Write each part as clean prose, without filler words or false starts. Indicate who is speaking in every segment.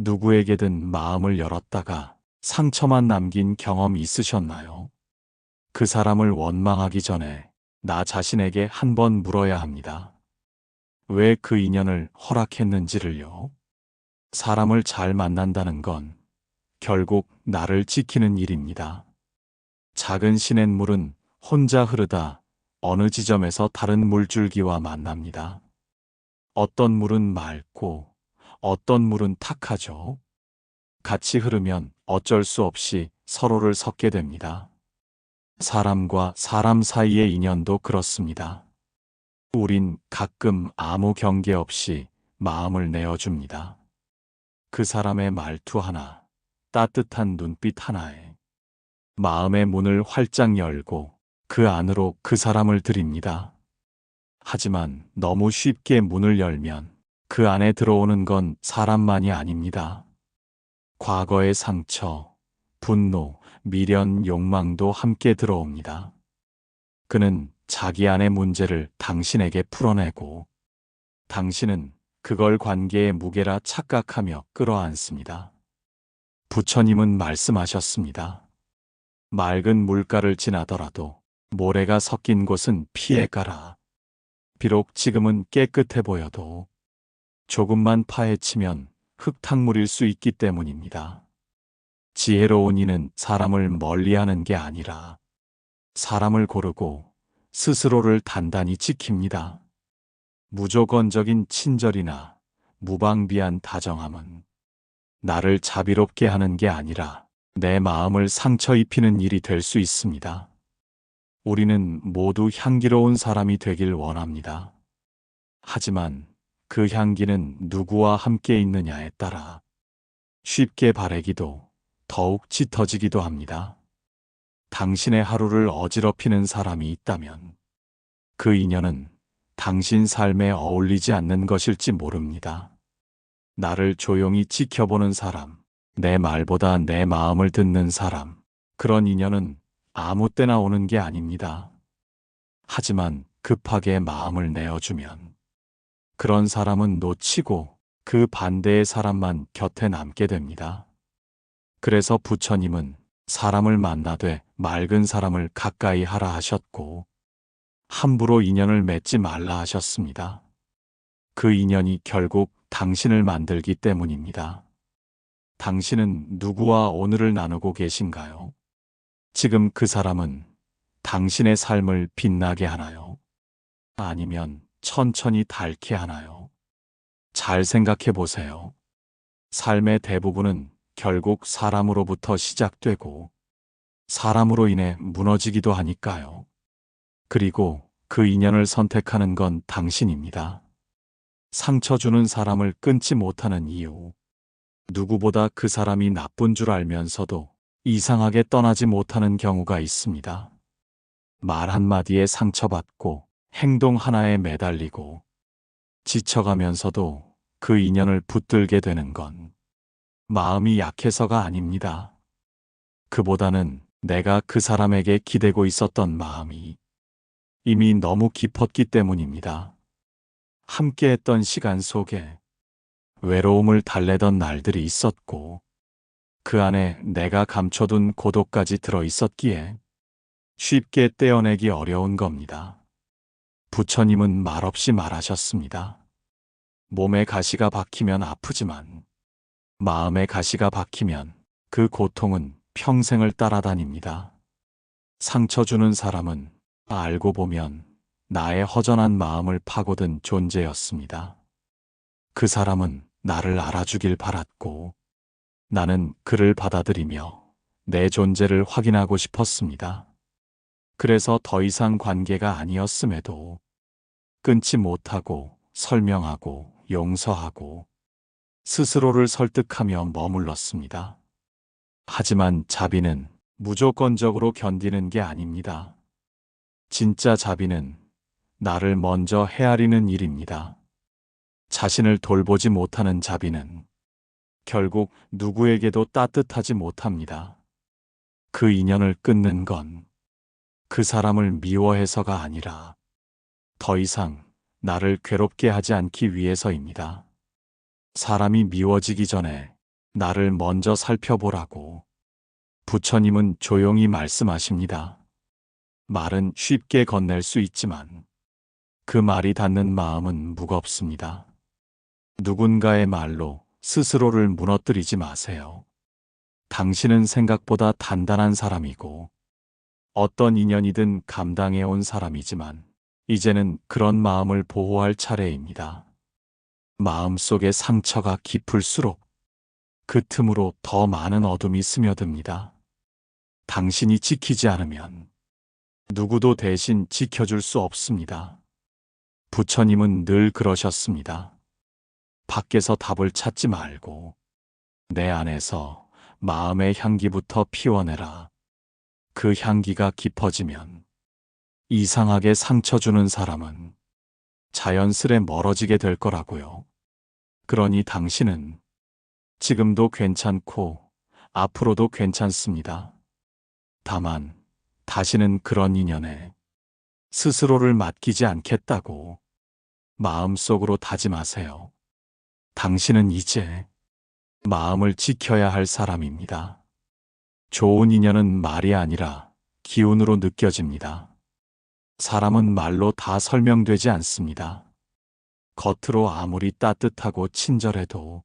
Speaker 1: 누구에게든 마음을 열었다가 상처만 남긴 경험 있으셨나요? 그 사람을 원망하기 전에 나 자신에게 한 번 물어야 합니다. 왜 그 인연을 허락했는지를요. 사람을 잘 만난다는 건 결국 나를 지키는 일입니다. 작은 시냇물은 혼자 흐르다 어느 지점에서 다른 물줄기와 만납니다. 어떤 물은 맑고 어떤 물은 탁하죠. 같이 흐르면 어쩔 수 없이 서로를 섞게 됩니다. 사람과 사람 사이의 인연도 그렇습니다. 우린 가끔 아무 경계 없이 마음을 내어줍니다. 그 사람의 말투 하나, 따뜻한 눈빛 하나에 마음의 문을 활짝 열고 그 안으로 그 사람을 들입니다. 하지만 너무 쉽게 문을 열면 그 안에 들어오는 건 사람만이 아닙니다. 과거의 상처, 분노, 미련, 욕망도 함께 들어옵니다. 그는 자기 안의 문제를 당신에게 풀어내고 당신은 그걸 관계의 무게라 착각하며 끌어안습니다. 부처님은 말씀하셨습니다. 맑은 물가를 지나더라도 모래가 섞인 곳은 피해 가라. 비록 지금은 깨끗해 보여도 조금만 파헤치면 흙탕물일 수 있기 때문입니다. 지혜로운 이는 사람을 멀리하는 게 아니라 사람을 고르고 스스로를 단단히 지킵니다. 무조건적인 친절이나 무방비한 다정함은 나를 자비롭게 하는 게 아니라 내 마음을 상처 입히는 일이 될 수 있습니다. 우리는 모두 향기로운 사람이 되길 원합니다. 하지만 그 향기는 누구와 함께 있느냐에 따라 쉽게 바래기도 더욱 짙어지기도 합니다. 당신의 하루를 어지럽히는 사람이 있다면 그 인연은 당신 삶에 어울리지 않는 것일지 모릅니다. 나를 조용히 지켜보는 사람, 내 말보다 내 마음을 듣는 사람, 그런 인연은 아무 때나 오는 게 아닙니다. 하지만 급하게 마음을 내어주면 그런 사람은 놓치고 그 반대의 사람만 곁에 남게 됩니다. 그래서 부처님은 사람을 만나되 맑은 사람을 가까이 하라 하셨고 함부로 인연을 맺지 말라 하셨습니다. 그 인연이 결국 당신을 만들기 때문입니다. 당신은 누구와 오늘을 나누고 계신가요? 지금 그 사람은 당신의 삶을 빛나게 하나요? 아니면 천천히 닳게 하나요? 잘 생각해 보세요. 삶의 대부분은 결국 사람으로부터 시작되고 사람으로 인해 무너지기도 하니까요. 그리고 그 인연을 선택하는 건 당신입니다. 상처 주는 사람을 끊지 못하는 이유. 누구보다 그 사람이 나쁜 줄 알면서도 이상하게 떠나지 못하는 경우가 있습니다. 말 한마디에 상처받고 행동 하나에 매달리고 지쳐가면서도 그 인연을 붙들게 되는 건 마음이 약해서가 아닙니다. 그보다는 내가 그 사람에게 기대고 있었던 마음이 이미 너무 깊었기 때문입니다. 함께했던 시간 속에 외로움을 달래던 날들이 있었고 그 안에 내가 감춰둔 고독까지 들어 있었기에 쉽게 떼어내기 어려운 겁니다. 부처님은 말없이 말하셨습니다. 몸에 가시가 박히면 아프지만 마음에 가시가 박히면 그 고통은 평생을 따라다닙니다. 상처 주는 사람은 알고 보면 나의 허전한 마음을 파고든 존재였습니다. 그 사람은 나를 알아주길 바랐고 나는 그를 받아들이며 내 존재를 확인하고 싶었습니다. 그래서 더 이상 관계가 아니었음에도 끊지 못하고 설명하고 용서하고 스스로를 설득하며 머물렀습니다. 하지만 자비는 무조건적으로 견디는 게 아닙니다. 진짜 자비는 나를 먼저 헤아리는 일입니다. 자신을 돌보지 못하는 자비는 결국 누구에게도 따뜻하지 못합니다. 그 인연을 끊는 건 그 사람을 미워해서가 아니라 더 이상 나를 괴롭게 하지 않기 위해서입니다. 사람이 미워지기 전에 나를 먼저 살펴보라고 부처님은 조용히 말씀하십니다. 말은 쉽게 건넬 수 있지만 그 말이 닿는 마음은 무겁습니다. 누군가의 말로 스스로를 무너뜨리지 마세요. 당신은 생각보다 단단한 사람이고 어떤 인연이든 감당해온 사람이지만 이제는 그런 마음을 보호할 차례입니다. 마음속의 상처가 깊을수록 그 틈으로 더 많은 어둠이 스며듭니다. 당신이 지키지 않으면 누구도 대신 지켜줄 수 없습니다. 부처님은 늘 그러셨습니다. 밖에서 답을 찾지 말고 내 안에서 마음의 향기부터 피워내라. 그 향기가 깊어지면 이상하게 상처 주는 사람은 자연스레 멀어지게 될 거라고요. 그러니 당신은 지금도 괜찮고 앞으로도 괜찮습니다. 다만 다시는 그런 인연에 스스로를 맡기지 않겠다고 마음속으로 다짐하세요. 당신은 이제 마음을 지켜야 할 사람입니다. 좋은 인연은 말이 아니라 기운으로 느껴집니다. 사람은 말로 다 설명되지 않습니다. 겉으로 아무리 따뜻하고 친절해도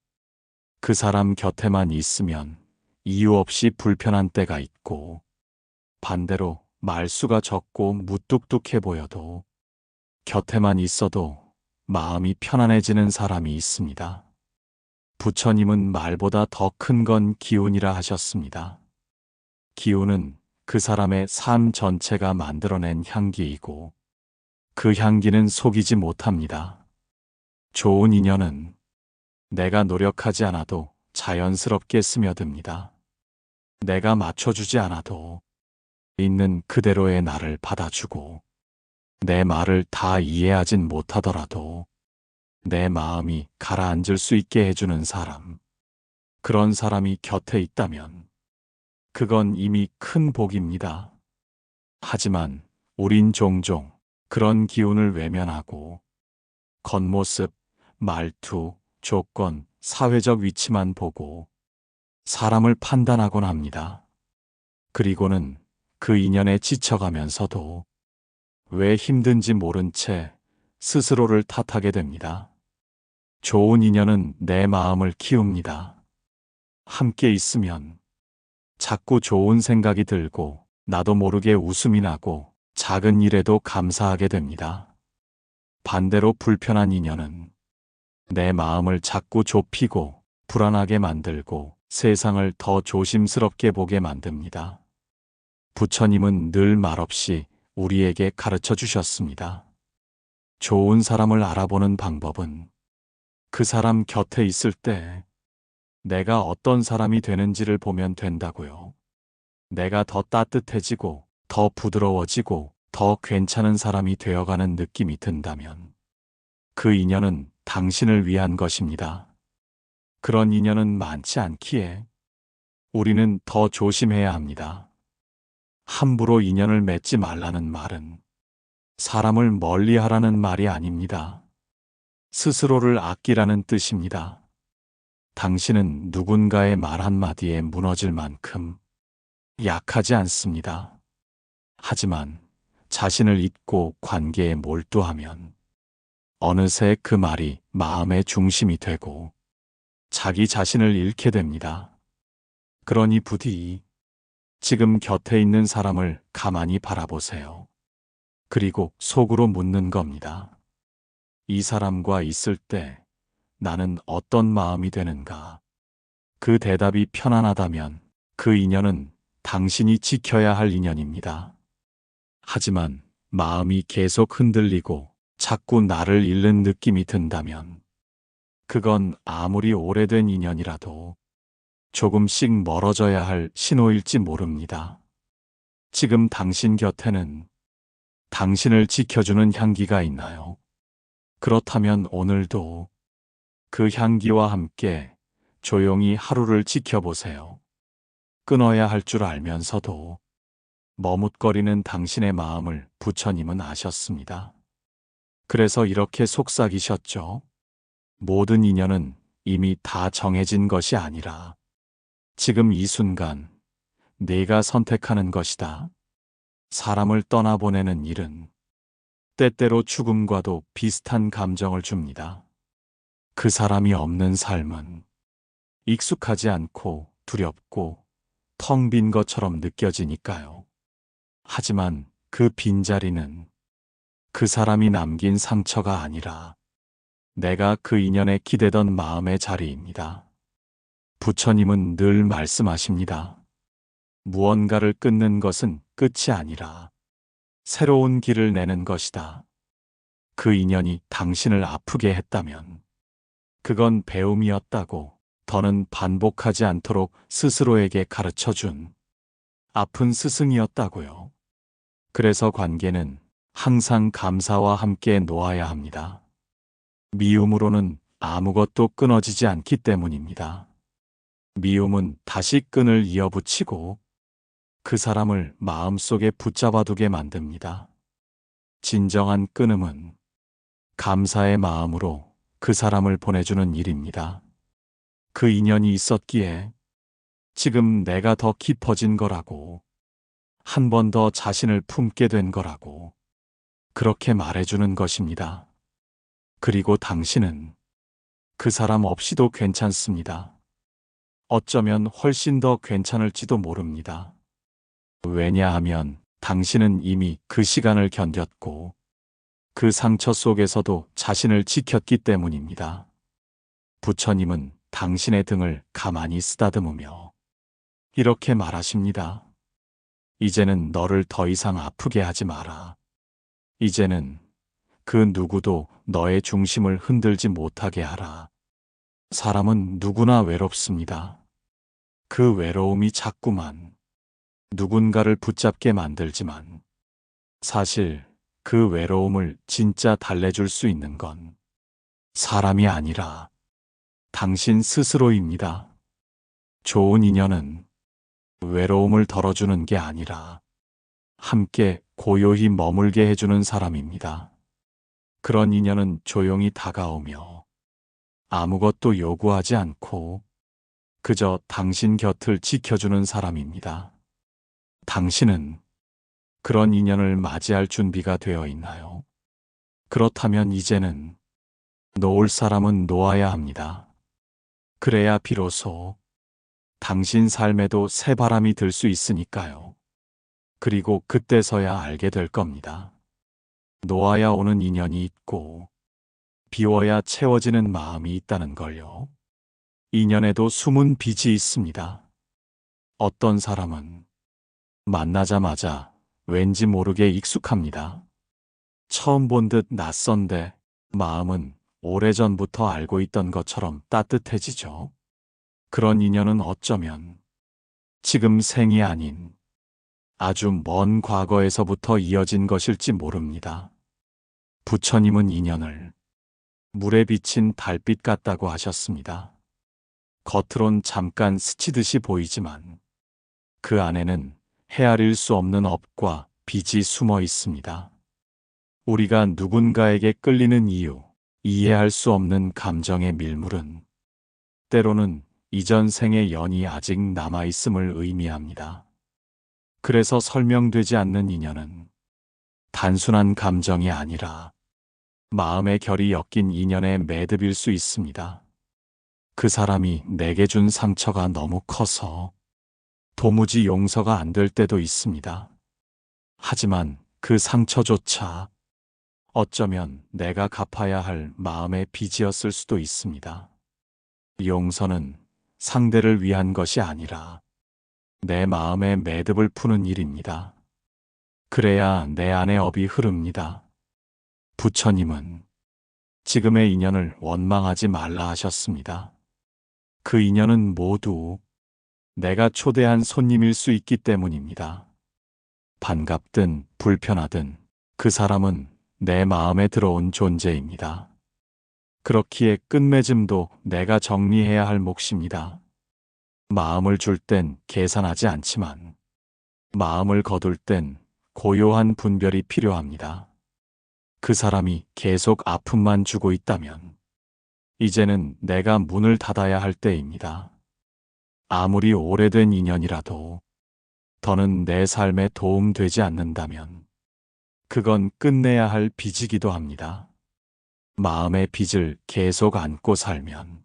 Speaker 1: 그 사람 곁에만 있으면 이유 없이 불편한 때가 있고 반대로 말수가 적고 무뚝뚝해 보여도 곁에만 있어도 마음이 편안해지는 사람이 있습니다. 부처님은 말보다 더 큰 건 기운이라 하셨습니다. 기운은 그 사람의 삶 전체가 만들어낸 향기이고 그 향기는 속이지 못합니다. 좋은 인연은 내가 노력하지 않아도 자연스럽게 스며듭니다. 내가 맞춰주지 않아도 있는 그대로의 나를 받아주고 내 말을 다 이해하진 못하더라도 내 마음이 가라앉을 수 있게 해주는 사람, 그런 사람이 곁에 있다면 그건 이미 큰 복입니다. 하지만 우린 종종 그런 기운을 외면하고 겉모습, 말투, 조건, 사회적 위치만 보고 사람을 판단하곤 합니다. 그리고는 그 인연에 지쳐가면서도 왜 힘든지 모른 채 스스로를 탓하게 됩니다. 좋은 인연은 내 마음을 키웁니다. 함께 있으면 자꾸 좋은 생각이 들고 나도 모르게 웃음이 나고 작은 일에도 감사하게 됩니다. 반대로 불편한 인연은 내 마음을 자꾸 좁히고 불안하게 만들고 세상을 더 조심스럽게 보게 만듭니다. 부처님은 늘 말없이 우리에게 가르쳐 주셨습니다. 좋은 사람을 알아보는 방법은 그 사람 곁에 있을 때 내가 어떤 사람이 되는지를 보면 된다고요. 내가 더 따뜻해지고 더 부드러워지고 더 괜찮은 사람이 되어가는 느낌이 든다면 그 인연은 당신을 위한 것입니다. 그런 인연은 많지 않기에 우리는 더 조심해야 합니다. 함부로 인연을 맺지 말라는 말은 사람을 멀리하라는 말이 아닙니다. 스스로를 아끼라는 뜻입니다. 당신은 누군가의 말 한마디에 무너질 만큼 약하지 않습니다. 하지만 자신을 잊고 관계에 몰두하면 어느새 그 말이 마음의 중심이 되고 자기 자신을 잃게 됩니다. 그러니 부디 지금 곁에 있는 사람을 가만히 바라보세요. 그리고 속으로 묻는 겁니다. 이 사람과 있을 때 나는 어떤 마음이 되는가? 그 대답이 편안하다면 그 인연은 당신이 지켜야 할 인연입니다. 하지만 마음이 계속 흔들리고 자꾸 나를 잃는 느낌이 든다면 그건 아무리 오래된 인연이라도 조금씩 멀어져야 할 신호일지 모릅니다. 지금 당신 곁에는 당신을 지켜주는 향기가 있나요? 그렇다면 오늘도 그 향기와 함께 조용히 하루를 지켜보세요. 끊어야 할 줄 알면서도 머뭇거리는 당신의 마음을 부처님은 아셨습니다. 그래서 이렇게 속삭이셨죠. 모든 인연은 이미 다 정해진 것이 아니라 지금 이 순간 네가 선택하는 것이다. 사람을 떠나보내는 일은 때때로 죽음과도 비슷한 감정을 줍니다. 그 사람이 없는 삶은 익숙하지 않고 두렵고 텅 빈 것처럼 느껴지니까요. 하지만 그 빈자리는 그 사람이 남긴 상처가 아니라 내가 그 인연에 기대던 마음의 자리입니다. 부처님은 늘 말씀하십니다. 무언가를 끊는 것은 끝이 아니라 새로운 길을 내는 것이다. 그 인연이 당신을 아프게 했다면 그건 배움이었다고 더는 반복하지 않도록 스스로에게 가르쳐 준 아픈 스승이었다고요. 그래서 관계는 항상 감사와 함께 놓아야 합니다. 미움으로는 아무것도 끊어지지 않기 때문입니다. 미움은 다시 끈을 이어붙이고 그 사람을 마음속에 붙잡아두게 만듭니다. 진정한 끊음은 감사의 마음으로 그 사람을 보내주는 일입니다. 그 인연이 있었기에 지금 내가 더 깊어진 거라고, 한 번 더 자신을 품게 된 거라고 그렇게 말해주는 것입니다. 그리고 당신은 그 사람 없이도 괜찮습니다. 어쩌면 훨씬 더 괜찮을지도 모릅니다. 왜냐하면 당신은 이미 그 시간을 견뎠고 그 상처 속에서도 자신을 지켰기 때문입니다. 부처님은 당신의 등을 가만히 쓰다듬으며 이렇게 말하십니다. 이제는 너를 더 이상 아프게 하지 마라. 이제는 그 누구도 너의 중심을 흔들지 못하게 하라. 사람은 누구나 외롭습니다. 그 외로움이 자꾸만 누군가를 붙잡게 만들지만 사실 그 외로움을 진짜 달래줄 수 있는 건 사람이 아니라 당신 스스로입니다. 좋은 인연은 외로움을 덜어주는 게 아니라 함께 고요히 머물게 해주는 사람입니다. 그런 인연은 조용히 다가오며 아무것도 요구하지 않고 그저 당신 곁을 지켜주는 사람입니다. 당신은 그런 인연을 맞이할 준비가 되어 있나요? 그렇다면 이제는 놓을 사람은 놓아야 합니다. 그래야 비로소 당신 삶에도 새 바람이 들 수 있으니까요. 그리고 그때서야 알게 될 겁니다. 놓아야 오는 인연이 있고 비워야 채워지는 마음이 있다는 걸요. 인연에도 숨은 빚이 있습니다. 어떤 사람은 만나자마자 왠지 모르게 익숙합니다. 처음 본 듯 낯선데 마음은 오래전부터 알고 있던 것처럼 따뜻해지죠. 그런 인연은 어쩌면 지금 생이 아닌 아주 먼 과거에서부터 이어진 것일지 모릅니다. 부처님은 인연을 물에 비친 달빛 같다고 하셨습니다. 겉으론 잠깐 스치듯이 보이지만 그 안에는 헤아릴 수 없는 업과 빚이 숨어 있습니다. 우리가 누군가에게 끌리는 이유, 이해할 수 없는 감정의 밀물은 때로는 이전 생의 연이 아직 남아있음을 의미합니다. 그래서 설명되지 않는 인연은 단순한 감정이 아니라 마음의 결이 엮인 인연의 매듭일 수 있습니다. 그 사람이 내게 준 상처가 너무 커서 도무지 용서가 안 될 때도 있습니다. 하지만 그 상처조차 어쩌면 내가 갚아야 할 마음의 빚이었을 수도 있습니다. 용서는 상대를 위한 것이 아니라 내 마음의 매듭을 푸는 일입니다. 그래야 내 안의 업이 흐릅니다. 부처님은 지금의 인연을 원망하지 말라 하셨습니다. 그 인연은 모두 내가 초대한 손님일 수 있기 때문입니다. 반갑든 불편하든 그 사람은 내 마음에 들어온 존재입니다. 그렇기에 끝맺음도 내가 정리해야 할 몫입니다. 마음을 줄 땐 계산하지 않지만 마음을 거둘 땐 고요한 분별이 필요합니다. 그 사람이 계속 아픔만 주고 있다면 이제는 내가 문을 닫아야 할 때입니다. 아무리 오래된 인연이라도 더는 내 삶에 도움되지 않는다면 그건 끝내야 할 빚이기도 합니다. 마음의 빚을 계속 안고 살면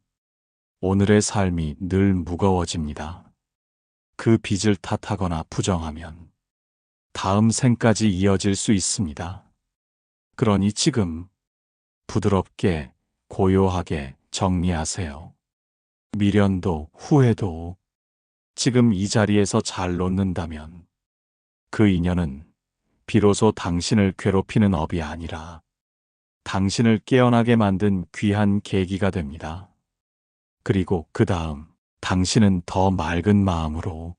Speaker 1: 오늘의 삶이 늘 무거워집니다. 그 빚을 탓하거나 부정하면 다음 생까지 이어질 수 있습니다. 그러니 지금 부드럽게 고요하게 정리하세요. 미련도 후회도 지금 이 자리에서 잘 놓는다면 그 인연은 비로소 당신을 괴롭히는 업이 아니라 당신을 깨어나게 만든 귀한 계기가 됩니다. 그리고 그 다음 당신은 더 맑은 마음으로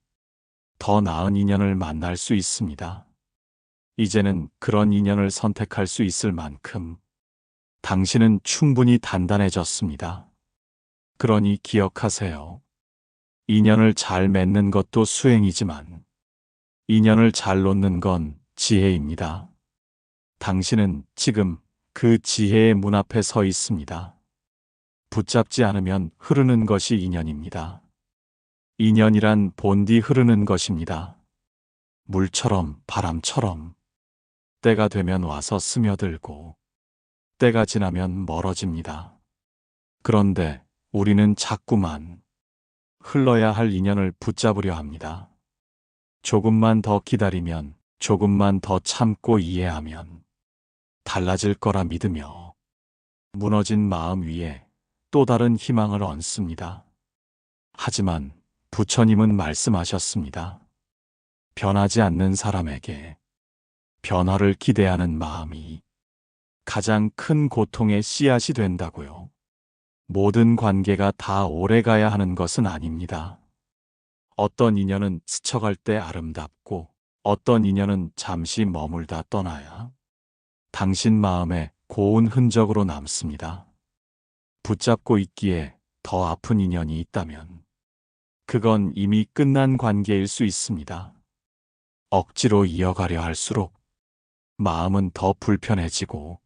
Speaker 1: 더 나은 인연을 만날 수 있습니다. 이제는 그런 인연을 선택할 수 있을 만큼 당신은 충분히 단단해졌습니다. 그러니 기억하세요. 인연을 잘 맺는 것도 수행이지만 인연을 잘 놓는 건 지혜입니다. 당신은 지금 그 지혜의 문 앞에 서 있습니다. 붙잡지 않으면 흐르는 것이 인연입니다. 인연이란 본디 흐르는 것입니다. 물처럼 바람처럼 때가 되면 와서 스며들고 때가 지나면 멀어집니다. 그런데 우리는 자꾸만 흘러야 할 인연을 붙잡으려 합니다. 조금만 더 기다리면, 조금만 더 참고 이해하면 달라질 거라 믿으며 무너진 마음 위에 또 다른 희망을 얹습니다. 하지만 부처님은 말씀하셨습니다. 변하지 않는 사람에게 변화를 기대하는 마음이 가장 큰 고통의 씨앗이 된다고요. 모든 관계가 다 오래가야 하는 것은 아닙니다. 어떤 인연은 스쳐갈 때 아름답고 어떤 인연은 잠시 머물다 떠나야 당신 마음에 고운 흔적으로 남습니다. 붙잡고 있기에 더 아픈 인연이 있다면 그건 이미 끝난 관계일 수 있습니다. 억지로 이어가려 할수록 마음은 더 불편해지고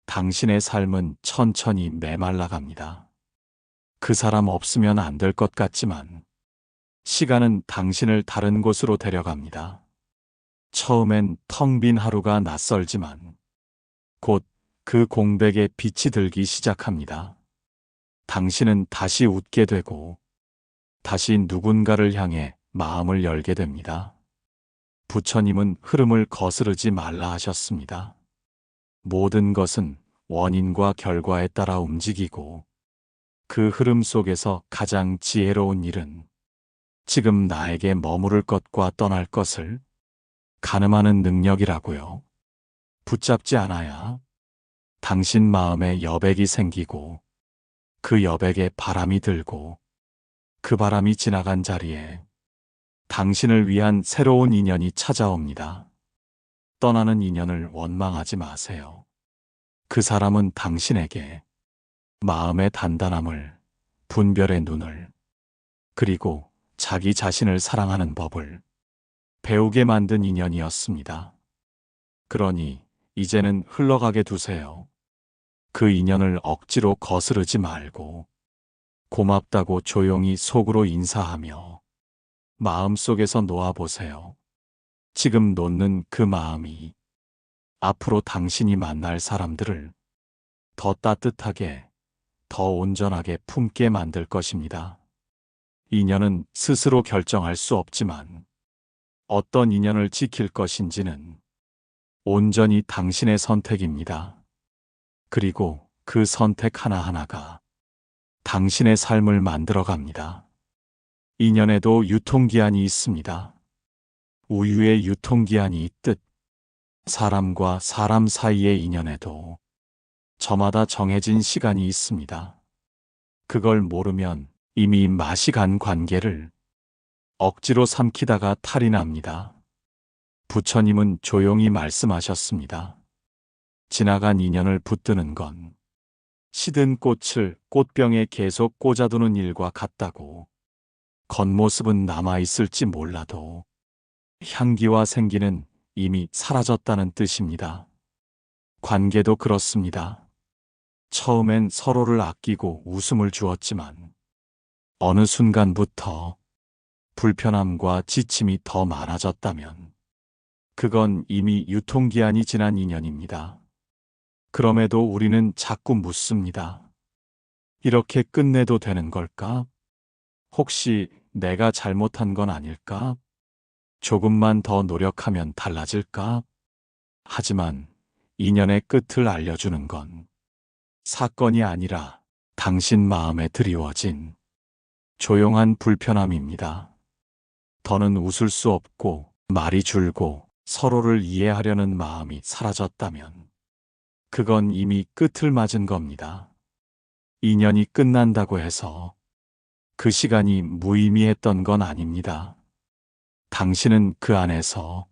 Speaker 1: 당신의 삶은 천천히 메말라갑니다. 그 사람 없으면 안 될 것 같지만 시간은 당신을 다른 곳으로 데려갑니다. 처음엔 텅 빈 하루가 낯설지만 곧 그 공백에 빛이 들기 시작합니다. 당신은 다시 웃게 되고 다시 누군가를 향해 마음을 열게 됩니다. 부처님은 흐름을 거스르지 말라 하셨습니다. 모든 것은 원인과 결과에 따라 움직이고 그 흐름 속에서 가장 지혜로운 일은 지금 나에게 머무를 것과 떠날 것을 가늠하는 능력이라고요. 붙잡지 않아야 당신 마음에 여백이 생기고 그 여백에 바람이 들고 그 바람이 지나간 자리에 당신을 위한 새로운 인연이 찾아옵니다. 떠나는 인연을 원망하지 마세요. 그 사람은 당신에게 마음의 단단함을, 분별의 눈을, 그리고 자기 자신을 사랑하는 법을 배우게 만든 인연이었습니다. 그러니 이제는 흘러가게 두세요. 그 인연을 억지로 거스르지 말고 고맙다고 조용히 속으로 인사하며 마음속에서 놓아보세요. 지금 놓는 그 마음이 앞으로 당신이 만날 사람들을 더 따뜻하게, 더 온전하게 품게 만들 것입니다. 인연은 스스로 결정할 수 없지만 어떤 인연을 지킬 것인지는 온전히 당신의 선택입니다. 그리고 그 선택 하나하나가 당신의 삶을 만들어갑니다. 인연에도 유통기한이 있습니다. 우유의 유통기한이 있듯 사람과 사람 사이의 인연에도 저마다 정해진 시간이 있습니다. 그걸 모르면 이미 맛이 간 관계를 억지로 삼키다가 탈이 납니다. 부처님은 조용히 말씀하셨습니다. 지나간 인연을 붙드는 건 시든 꽃을 꽃병에 계속 꽂아두는 일과 같다고. 겉모습은 남아있을지 몰라도 향기와 생기는 이미 사라졌다는 뜻입니다. 관계도 그렇습니다. 처음엔 서로를 아끼고 웃음을 주었지만 어느 순간부터 불편함과 지침이 더 많아졌다면 그건 이미 유통기한이 지난 인연입니다. 그럼에도 우리는 자꾸 묻습니다. 이렇게 끝내도 되는 걸까? 혹시 내가 잘못한 건 아닐까? 조금만 더 노력하면 달라질까? 하지만 인연의 끝을 알려주는 건 사건이 아니라 당신 마음에 드리워진 조용한 불편함입니다. 더는 웃을 수 없고 말이 줄고 서로를 이해하려는 마음이 사라졌다면 그건 이미 끝을 맞은 겁니다. 인연이 끝난다고 해서 그 시간이 무의미했던 건 아닙니다. 당신은 그 안에서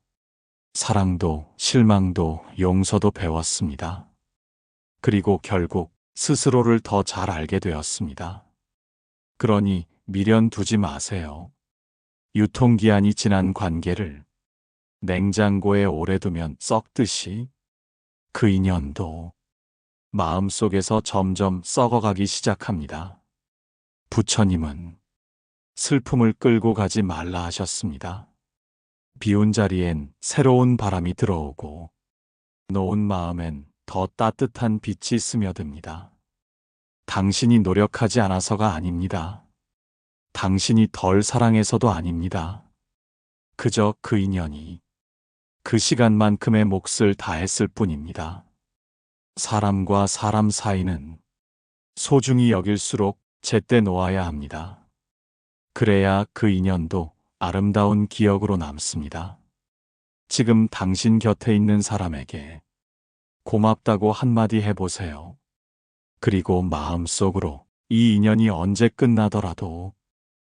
Speaker 1: 사랑도 실망도 용서도 배웠습니다. 그리고 결국 스스로를 더 잘 알게 되었습니다. 그러니 미련 두지 마세요. 유통기한이 지난 관계를 냉장고에 오래 두면 썩듯이 그 인연도 마음속에서 점점 썩어가기 시작합니다. 부처님은 슬픔을 끌고 가지 말라 하셨습니다. 비운 자리엔 새로운 바람이 들어오고 놓은 마음엔 더 따뜻한 빛이 스며듭니다. 당신이 노력하지 않아서가 아닙니다. 당신이 덜 사랑해서도 아닙니다. 그저 그 인연이 그 시간만큼의 몫을 다했을 뿐입니다. 사람과 사람 사이는 소중히 여길수록 제때 놓아야 합니다. 그래야 그 인연도 아름다운 기억으로 남습니다. 지금 당신 곁에 있는 사람에게 고맙다고 한마디 해보세요. 그리고 마음속으로 이 인연이 언제 끝나더라도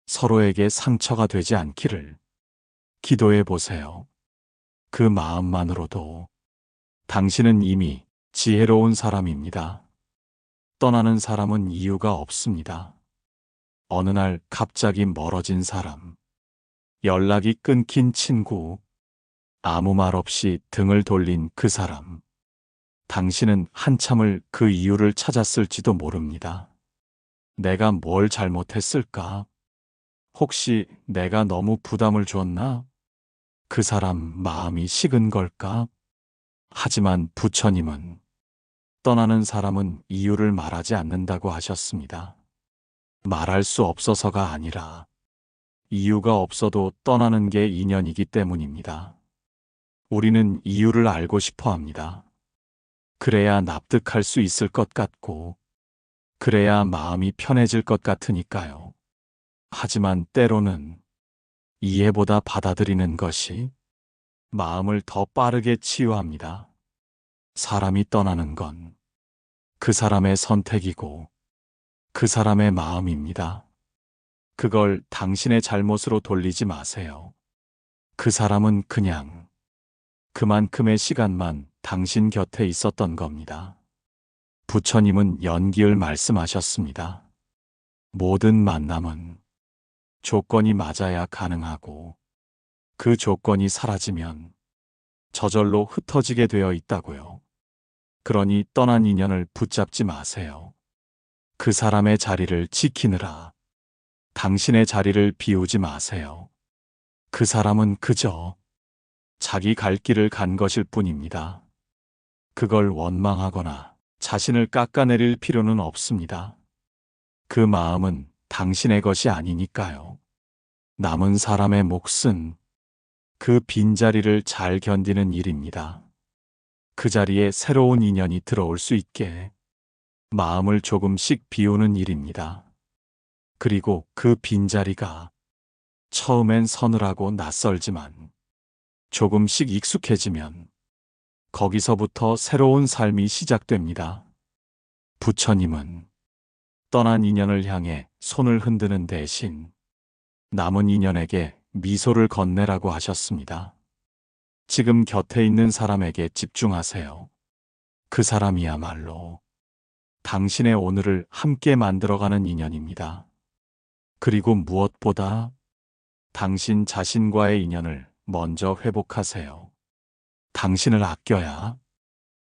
Speaker 1: 서로에게 상처가 되지 않기를 기도해 보세요. 그 마음만으로도 당신은 이미 지혜로운 사람입니다. 떠나는 사람은 이유가 없습니다. 어느 날 갑자기 멀어진 사람, 연락이 끊긴 친구, 아무 말 없이 등을 돌린 그 사람. 당신은 한참을 그 이유를 찾았을지도 모릅니다. 내가 뭘 잘못했을까? 혹시 내가 너무 부담을 줬나? 그 사람 마음이 식은 걸까? 하지만 부처님은 떠나는 사람은 이유를 말하지 않는다고 하셨습니다. 말할 수 없어서가 아니라 이유가 없어도 떠나는 게 인연이기 때문입니다. 우리는 이유를 알고 싶어 합니다. 그래야 납득할 수 있을 것 같고, 그래야 마음이 편해질 것 같으니까요. 하지만 때로는 이해보다 받아들이는 것이 마음을 더 빠르게 치유합니다. 사람이 떠나는 건 그 사람의 선택이고 그 사람의 마음입니다. 그걸 당신의 잘못으로 돌리지 마세요. 그 사람은 그냥 그만큼의 시간만 당신 곁에 있었던 겁니다. 부처님은 연기을 말씀하셨습니다. 모든 만남은 조건이 맞아야 가능하고 그 조건이 사라지면 저절로 흩어지게 되어 있다고요. 그러니 떠난 인연을 붙잡지 마세요. 그 사람의 자리를 지키느라 당신의 자리를 비우지 마세요. 그 사람은 그저 자기 갈 길을 간 것일 뿐입니다. 그걸 원망하거나 자신을 깎아내릴 필요는 없습니다. 그 마음은 당신의 것이 아니니까요. 남은 사람의 몫은 그 빈자리를 잘 견디는 일입니다. 그 자리에 새로운 인연이 들어올 수 있게 마음을 조금씩 비우는 일입니다. 그리고 그 빈자리가 처음엔 서늘하고 낯설지만 조금씩 익숙해지면 거기서부터 새로운 삶이 시작됩니다. 부처님은 떠난 인연을 향해 손을 흔드는 대신 남은 인연에게 미소를 건네라고 하셨습니다. 지금 곁에 있는 사람에게 집중하세요. 그 사람이야말로 당신의 오늘을 함께 만들어가는 인연입니다. 그리고 무엇보다 당신 자신과의 인연을 먼저 회복하세요. 당신을 아껴야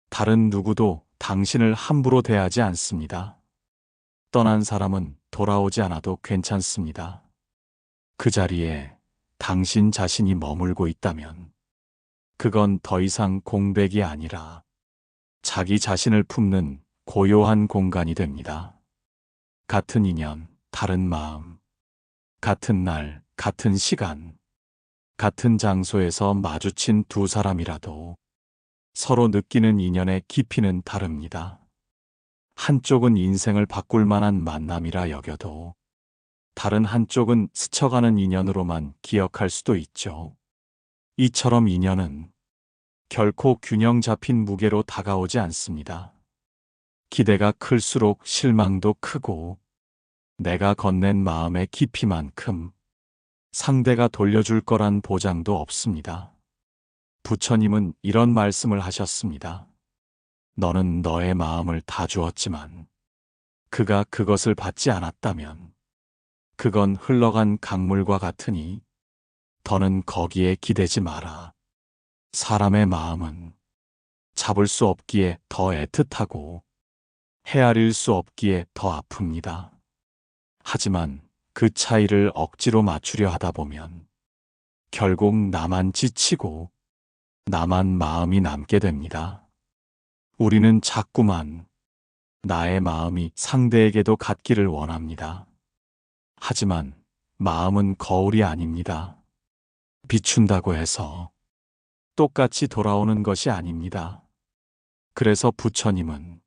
Speaker 1: 다른 누구도 당신을 함부로 대하지 않습니다. 떠난 사람은 돌아오지 않아도 괜찮습니다. 그 자리에 당신 자신이 머물고 있다면 그건 더 이상 공백이 아니라 자기 자신을 품는 고요한 공간이 됩니다. 같은 인연, 다른 마음, 같은 날, 같은 시간, 같은 장소에서 마주친 두 사람이라도 서로 느끼는 인연의 깊이는 다릅니다. 한쪽은 인생을 바꿀 만한 만남이라 여겨도 다른 한쪽은 스쳐가는 인연으로만 기억할 수도 있죠. 이처럼 인연은 결코 균형 잡힌 무게로 다가오지 않습니다. 기대가 클수록 실망도 크고 내가 건넨 마음의 깊이만큼 상대가 돌려줄 거란 보장도 없습니다. 부처님은 이런 말씀을 하셨습니다. 너는 너의 마음을 다 주었지만 그가 그것을 받지 않았다면 그건 흘러간 강물과 같으니 더는 거기에 기대지 마라. 사람의 마음은 잡을 수 없기에 더 애틋하고 헤아릴 수 없기에 더 아픕니다. 하지만 그 차이를 억지로 맞추려 하다 보면 결국 나만 지치고 나만 마음이 남게 됩니다. 우리는 자꾸만 나의 마음이 상대에게도 갖기를 원합니다. 하지만 마음은 거울이 아닙니다. 비춘다고 해서 똑같이 돌아오는 것이 아닙니다. 그래서 부처님은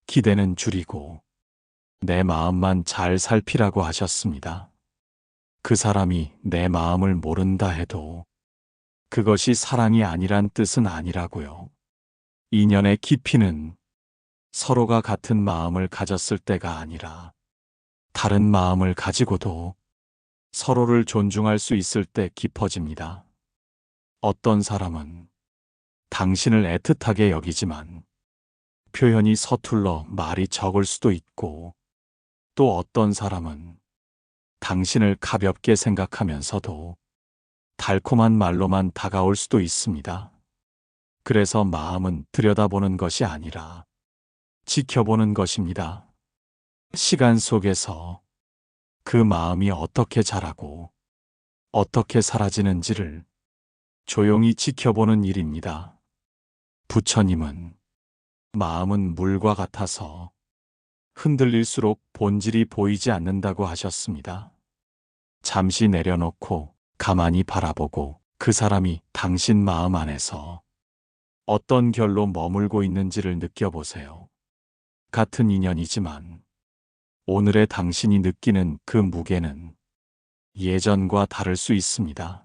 Speaker 1: 기대는 줄이고 내 마음만 잘 살피라고 하셨습니다. 그 사람이 내 마음을 모른다 해도 그것이 사랑이 아니란 뜻은 아니라고요. 인연의 깊이는 서로가 같은 마음을 가졌을 때가 아니라 다른 마음을 가지고도 서로를 존중할 수 있을 때 깊어집니다. 어떤 사람은 당신을 애틋하게 여기지만 표현이 서툴러 말이 적을 수도 있고 또 어떤 사람은 당신을 가볍게 생각하면서도 달콤한 말로만 다가올 수도 있습니다. 그래서 마음은 들여다보는 것이 아니라 지켜보는 것입니다. 시간 속에서 그 마음이 어떻게 자라고 어떻게 사라지는지를 조용히 지켜보는 일입니다. 부처님은 마음은 물과 같아서 흔들릴수록 본질이 보이지 않는다고 하셨습니다. 잠시 내려놓고 가만히 바라보고 그 사람이 당신 마음 안에서 어떤 결로 머물고 있는지를 느껴보세요. 같은 인연이지만 오늘의 당신이 느끼는 그 무게는 예전과 다를 수 있습니다.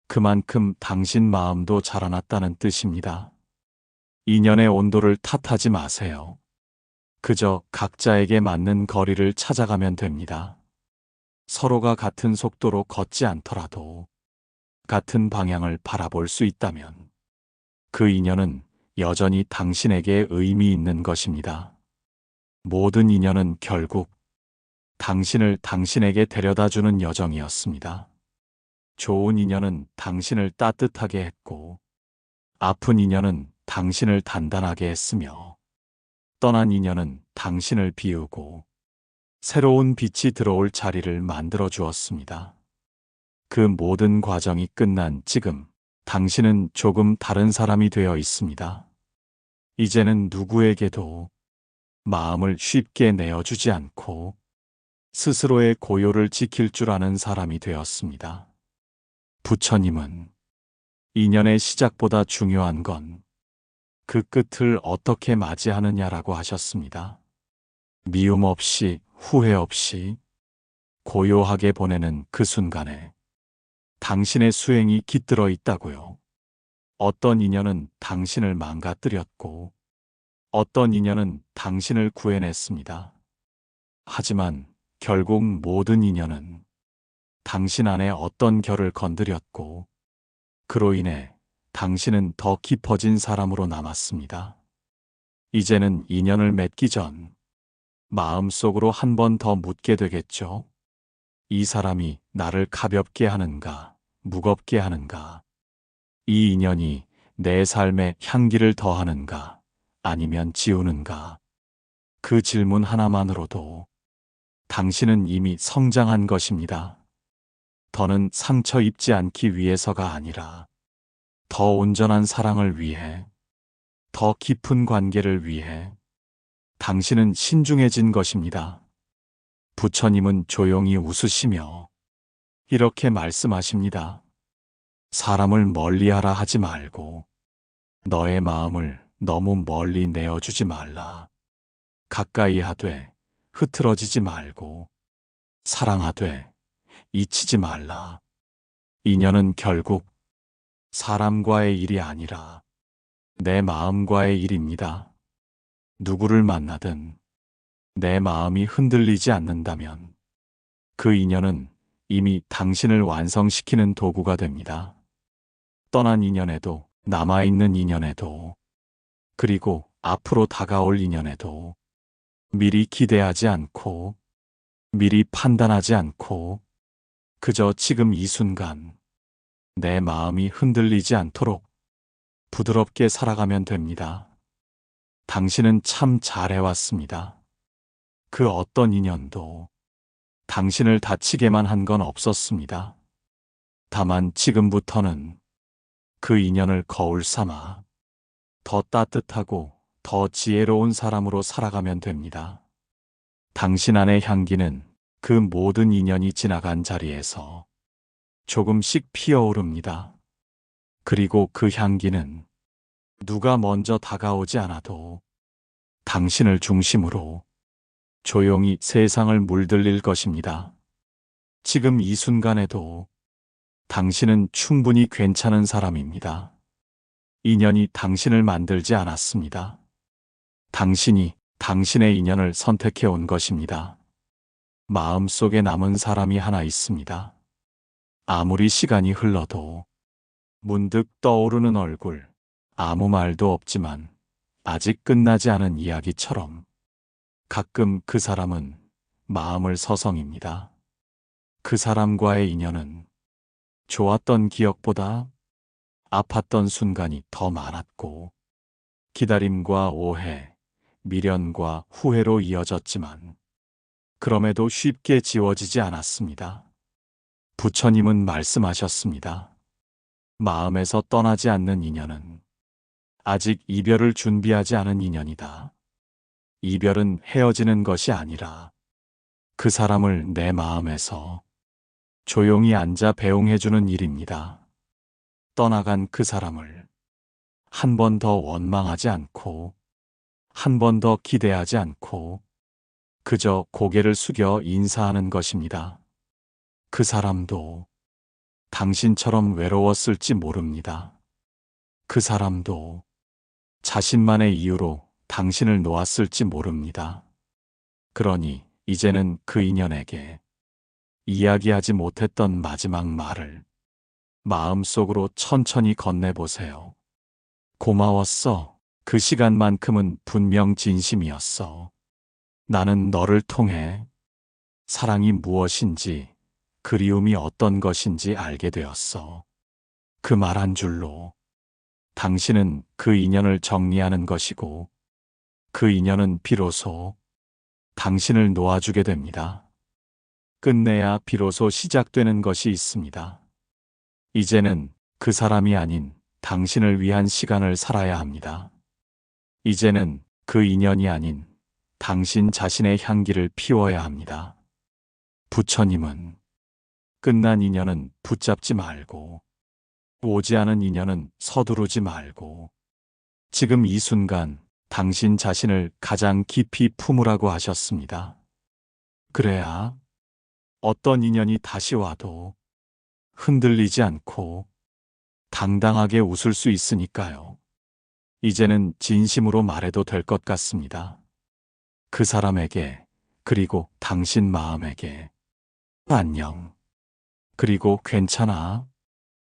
Speaker 1: 그만큼 당신 마음도 자라났다는 뜻입니다. 인연의 온도를 탓하지 마세요. 그저 각자에게 맞는 거리를 찾아가면 됩니다. 서로가 같은 속도로 걷지 않더라도 같은 방향을 바라볼 수 있다면 그 인연은 여전히 당신에게 의미 있는 것입니다. 모든 인연은 결국 당신을 당신에게 데려다주는 여정이었습니다. 좋은 인연은 당신을 따뜻하게 했고 아픈 인연은 당신을 단단하게 했으며 떠난 인연은 당신을 비우고 새로운 빛이 들어올 자리를 만들어 주었습니다. 그 모든 과정이 끝난 지금 당신은 조금 다른 사람이 되어 있습니다. 이제는 누구에게도 마음을 쉽게 내어주지 않고 스스로의 고요를 지킬 줄 아는 사람이 되었습니다. 부처님은 인연의 시작보다 중요한 건 그 끝을 어떻게 맞이하느냐라고 하셨습니다. 미움 없이 후회 없이 고요하게 보내는 그 순간에 당신의 수행이 깃들어 있다고요. 어떤 인연은 당신을 망가뜨렸고 어떤 인연은 당신을 구해냈습니다. 하지만 결국 모든 인연은 당신 안에 어떤 결을 건드렸고 그로 인해 당신은 더 깊어진 사람으로 남았습니다. 이제는 인연을 맺기 전 마음속으로 한 번 더 묻게 되겠죠. 이 사람이 나를 가볍게 하는가, 무겁게 하는가? 이 인연이 내 삶에 향기를 더하는가, 아니면 지우는가? 그 질문 하나만으로도 당신은 이미 성장한 것입니다. 더는 상처 입지 않기 위해서가 아니라 더 온전한 사랑을 위해, 더 깊은 관계를 위해 당신은 신중해진 것입니다. 부처님은 조용히 웃으시며 이렇게 말씀하십니다. 사람을 멀리하라 하지 말고 너의 마음을 너무 멀리 내어주지 말라. 가까이 하되 흐트러지지 말고 사랑하되 잊히지 말라. 인연은 결국 사람과의 일이 아니라 내 마음과의 일입니다. 누구를 만나든 내 마음이 흔들리지 않는다면 그 인연은 이미 당신을 완성시키는 도구가 됩니다. 떠난 인연에도, 남아있는 인연에도, 그리고 앞으로 다가올 인연에도 미리 기대하지 않고, 미리 판단하지 않고, 그저 지금 이 순간 내 마음이 흔들리지 않도록 부드럽게 살아가면 됩니다. 당신은 참 잘해왔습니다. 그 어떤 인연도 당신을 다치게만 한 건 없었습니다. 다만 지금부터는 그 인연을 거울 삼아 더 따뜻하고 더 지혜로운 사람으로 살아가면 됩니다. 당신 안의 향기는 그 모든 인연이 지나간 자리에서 조금씩 피어오릅니다. 그리고 그 향기는 누가 먼저 다가오지 않아도 당신을 중심으로 조용히 세상을 물들릴 것입니다. 지금 이 순간에도 당신은 충분히 괜찮은 사람입니다. 인연이 당신을 만들지 않았습니다. 당신이 당신의 인연을 선택해 온 것입니다. 마음속에 남은 사람이 하나 있습니다. 아무리 시간이 흘러도 문득 떠오르는 얼굴, 아무 말도 없지만 아직 끝나지 않은 이야기처럼 가끔 그 사람은 마음을 서성입니다. 그 사람과의 인연은 좋았던 기억보다 아팠던 순간이 더 많았고 기다림과 오해, 미련과 후회로 이어졌지만 그럼에도 쉽게 지워지지 않았습니다. 부처님은 말씀하셨습니다. 마음에서 떠나지 않는 인연은 아직 이별을 준비하지 않은 인연이다. 이별은 헤어지는 것이 아니라 그 사람을 내 마음에서 조용히 앉아 배웅해주는 일입니다. 떠나간 그 사람을 한 번 더 원망하지 않고 한 번 더 기대하지 않고 그저 고개를 숙여 인사하는 것입니다. 그 사람도 당신처럼 외로웠을지 모릅니다. 그 사람도 자신만의 이유로 당신을 놓았을지 모릅니다. 그러니 이제는 그 인연에게 이야기하지 못했던 마지막 말을 마음속으로 천천히 건네보세요. 고마웠어. 그 시간만큼은 분명 진심이었어. 나는 너를 통해 사랑이 무엇인지, 그리움이 어떤 것인지 알게 되었어. 그 말 한 줄로 당신은 그 인연을 정리하는 것이고 그 인연은 비로소 당신을 놓아주게 됩니다. 끝내야 비로소 시작되는 것이 있습니다. 이제는 그 사람이 아닌 당신을 위한 시간을 살아야 합니다. 이제는 그 인연이 아닌 당신 자신의 향기를 피워야 합니다. 부처님은 끝난 인연은 붙잡지 말고 오지 않은 인연은 서두르지 말고 지금 이 순간 당신 자신을 가장 깊이 품으라고 하셨습니다. 그래야 어떤 인연이 다시 와도 흔들리지 않고 당당하게 웃을 수 있으니까요. 이제는 진심으로 말해도 될 것 같습니다. 그 사람에게, 그리고 당신 마음에게 안녕. 그리고 괜찮아.